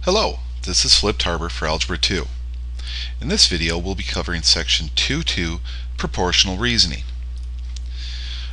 Hello, this is FlippedHarber for Algebra 2. In this video we'll be covering Section 2.2, Proportional Reasoning.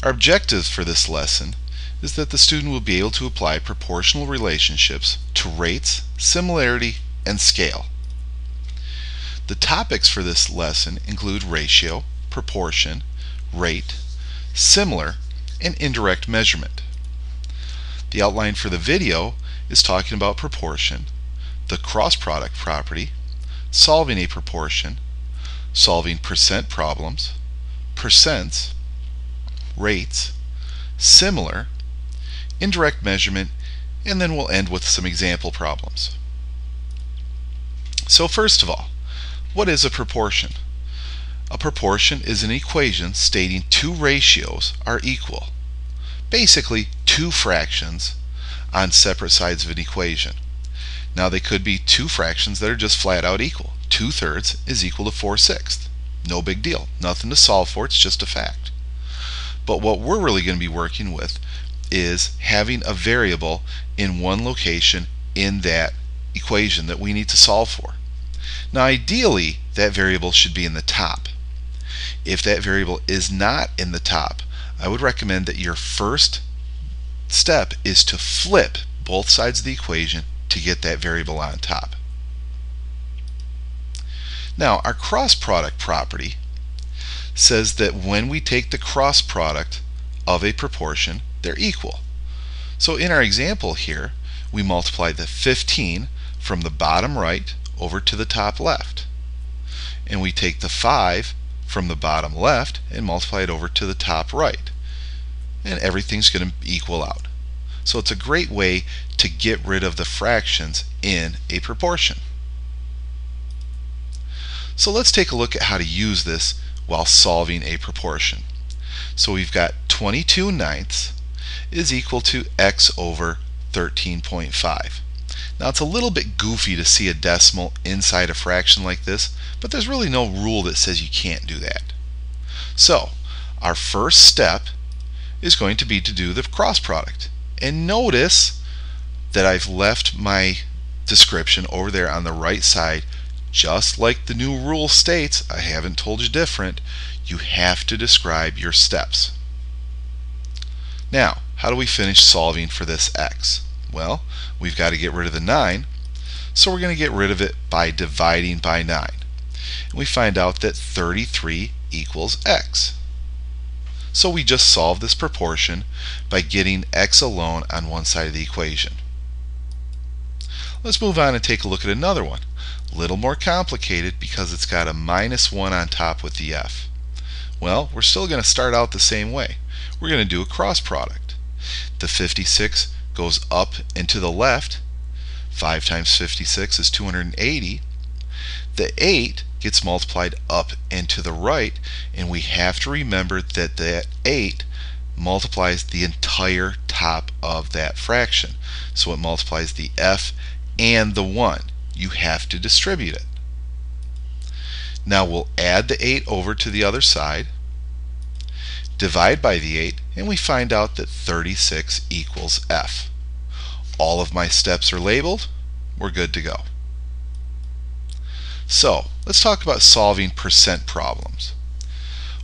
Our objective for this lesson is that the student will be able to apply proportional relationships to rates, similarity, and scale. The topics for this lesson include ratio, proportion, rate, similar, and indirect measurement. The outline for the video is talking about proportion, the cross product property, solving a proportion, solving percent problems, percents, rates, similar, indirect measurement, and then we'll end with some example problems. So first of all, what is a proportion? A proportion is an equation stating two ratios are equal. Basically, two fractions on separate sides of an equation. Now they could be two fractions that are just flat out equal. 2/3 is equal to 4/6. No big deal. Nothing to solve for, it's just a fact. But what we're really going to be working with is having a variable in one location in that equation that we need to solve for. Now ideally that variable should be in the top. If that variable is not in the top, I would recommend that your first step is to flip both sides of the equation to get that variable on top. Now our cross product property says that when we take the cross product of a proportion, they're equal. So in our example here, we multiply the 15 from the bottom right over to the top left, and we take the 5 from the bottom left and multiply it over to the top right, and everything's going to equal out. So it's a great way to get rid of the fractions in a proportion. So let's take a look at how to use this while solving a proportion. So we've got 22/9 is equal to x over 13.5. Now it's a little bit goofy to see a decimal inside a fraction like this, but there's really no rule that says you can't do that. So our first step is going to be to do the cross product. And notice that I've left my description over there on the right side. Just like the new rule states, I haven't told you different, you have to describe your steps. Now, how do we finish solving for this x? Well, we've got to get rid of the 9, so we're going to get rid of it by dividing by 9. And we find out that 33 equals x. So we just solved this proportion by getting x alone on one side of the equation. Let's move on and take a look at another one. A little more complicated because it's got a -1 on top with the f. Well, we're still going to start out the same way. We're going to do a cross product. The 56 goes up and to the left. 5 times 56 is 280. The 8 gets multiplied up and to the right, and we have to remember that that 8 multiplies the entire top of that fraction. So it multiplies the f and the 1. You have to distribute it. Now we'll add the 8 over to the other side, divide by the 8, and we find out that 36 equals f. All of my steps are labeled. We're good to go. So let's talk about solving percent problems.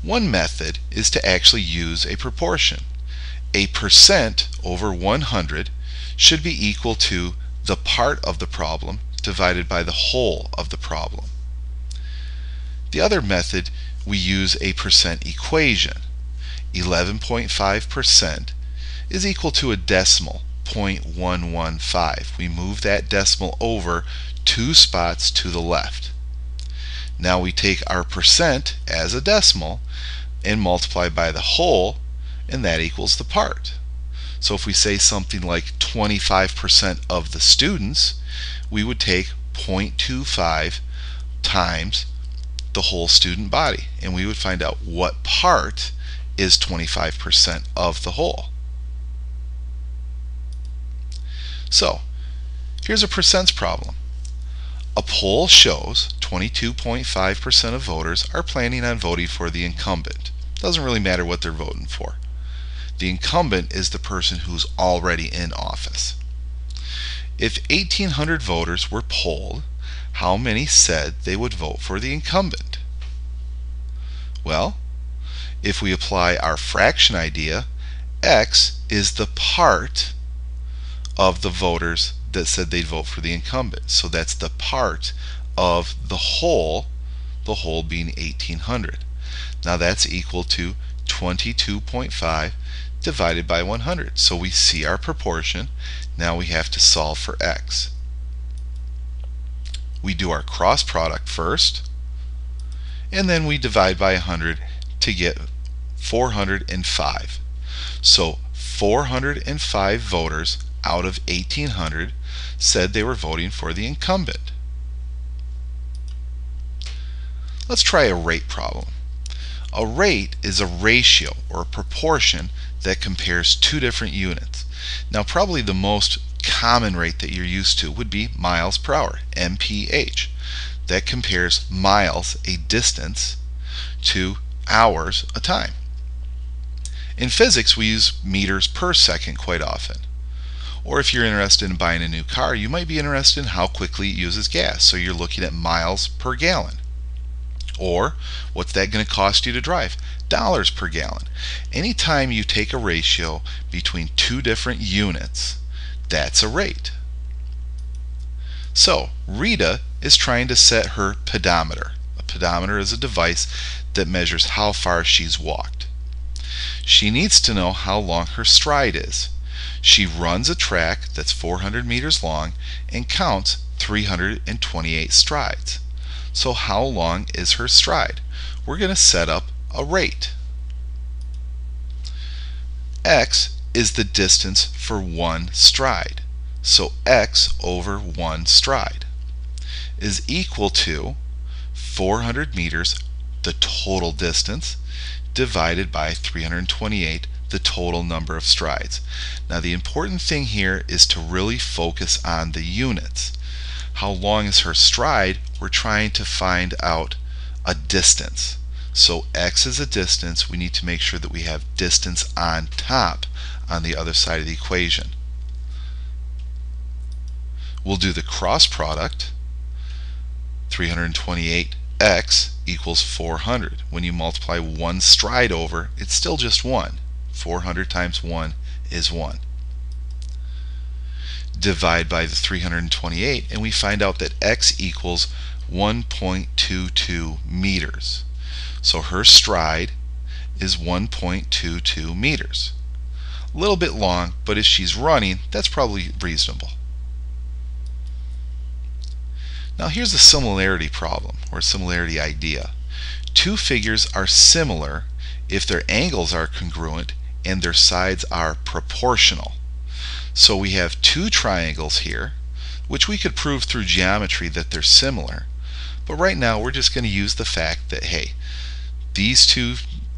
One method is to actually use a proportion. A percent over 100 should be equal to the part of the problem divided by the whole of the problem. The other method, we use a percent equation. 11.5% is equal to a decimal, 0.115. We move that decimal over 2 spots to the left. Now we take our percent as a decimal and multiply by the whole, and that equals the part. So if we say something like 25% of the students, we would take 0.25 times the whole student body, and we would find out what part is 25% of the whole. So here's a percents problem. A poll shows 22.5% of voters are planning on voting for the incumbent. Doesn't really matter what they're voting for. The incumbent is the person who's already in office. If 1,800 voters were polled, how many said they would vote for the incumbent? Well, if we apply our fraction idea, X is the part of the voters that said they'd vote for the incumbent. So that's the part of the whole being 1,800. Now that's equal to 22.5 divided by 100. So we see our proportion. Now we have to solve for X. We do our cross product first, and then we divide by 100 to get 405. So 405 voters out of 1,800 said they were voting for the incumbent. Let's try a rate problem. A rate is a ratio or a proportion that compares two different units. Now probably the most common rate that you're used to would be miles per hour, mph. That compares miles, a distance, to hours, a time. In physics, we use meters per second quite often. Or if you're interested in buying a new car, you might be interested in how quickly it uses gas. So you're looking at miles per gallon. Or what's that going to cost you to drive? Dollars per gallon. Anytime you take a ratio between two different units, that's a rate. So Rita is trying to set her pedometer. A pedometer is a device that measures how far she's walked. She needs to know how long her stride is. She runs a track that's 400 meters long and counts 328 strides. So how long is her stride? We're going to set up a rate. X is the distance for one stride. So X over one stride is equal to 400 meters, the total distance, divided by 328, the total number of strides. Now the important thing here is to really focus on the units. How long is her stride? We're trying to find out a distance. So X is a distance. We need to make sure that we have distance on top on the other side of the equation. We'll do the cross product. 328x equals 400. When you multiply one stride over, it's still just 1. 400 times 1 is 1. Divide by the 328 and we find out that x equals 1.22 meters. So her stride is 1.22 meters. A little bit long, but if she's running, that's probably reasonable. Now here's a similarity problem, or a similarity idea. Two figures are similar if their angles are congruent and their sides are proportional. So we have two triangles here, which we could prove through geometry that they're similar. But right now we're just going to use the fact that, hey, these two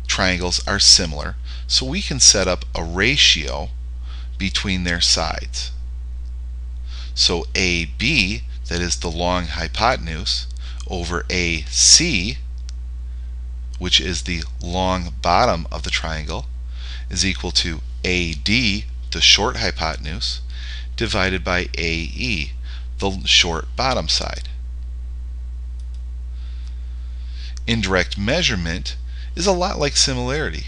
triangles are similar, so we can set up a ratio between their sides. So AB, that is the long hypotenuse, over AC, which is the long bottom of the triangle, is equal to AD, the short hypotenuse, divided by AE, the short bottom side. Indirect measurement is a lot like similarity.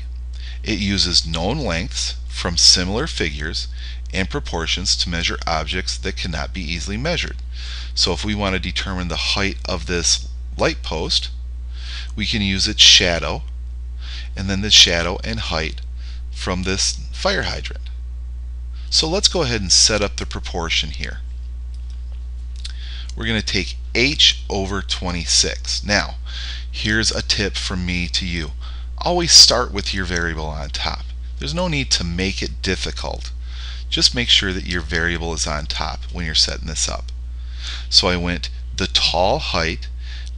It uses known lengths from similar figures and proportions to measure objects that cannot be easily measured. So if we want to determine the height of this light post, we can use its shadow and then the shadow and height from this fire hydrant. So let's go ahead and set up the proportion here. We're going to take h over 26. Now, here's a tip from me to you. Always start with your variable on top. There's no need to make it difficult. Just make sure that your variable is on top when you're setting this up. So I went the tall height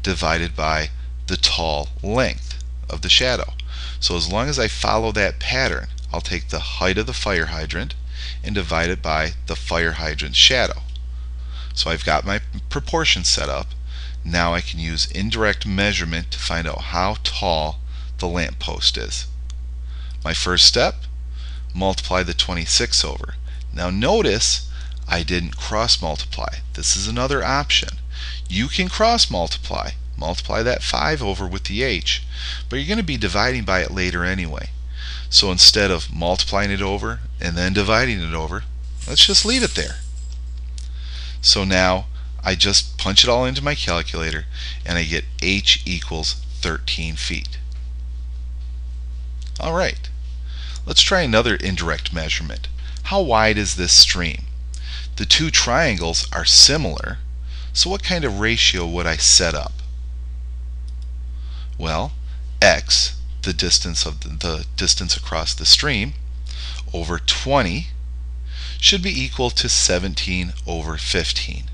divided by the tall length of the shadow. So as long as I follow that pattern, I'll take the height of the fire hydrant and divide it by the fire hydrant shadow. So I've got my proportion set up. Now I can use indirect measurement to find out how tall the lamp post is. My first step, multiply the 26 over. Now notice I didn't cross multiply. This is another option. You can cross multiply. Multiply that 5 over with the h, but you're going to be dividing by it later anyway. So instead of multiplying it over and then dividing it over, let's just leave it there. So now I just punch it all into my calculator and I get h equals 13 feet. Alright, let's try another indirect measurement. How wide is this stream? The two triangles are similar, so what kind of ratio would I set up? Well, x, the distance across the stream, over 20 should be equal to 17 over 15.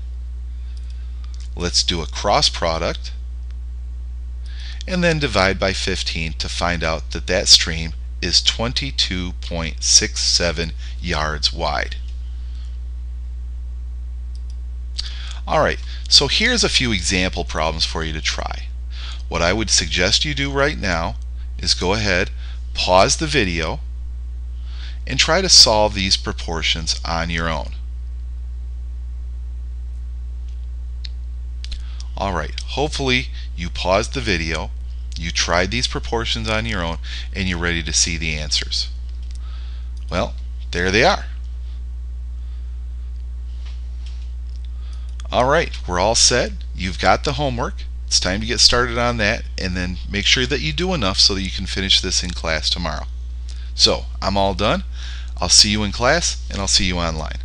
Let's do a cross product and then divide by 15 to find out that that stream is 22.67 yards wide. Alright, so here's a few example problems for you to try. What I would suggest you do right now is go ahead, pause the video, and try to solve these proportions on your own. Alright, hopefully you paused the video, you tried these proportions on your own, and you're ready to see the answers. Well, there they are. Alright, we're all set. You've got the homework. It's time to get started on that, and then make sure that you do enough so that you can finish this in class tomorrow. So, I'm all done. I'll see you in class, and I'll see you online.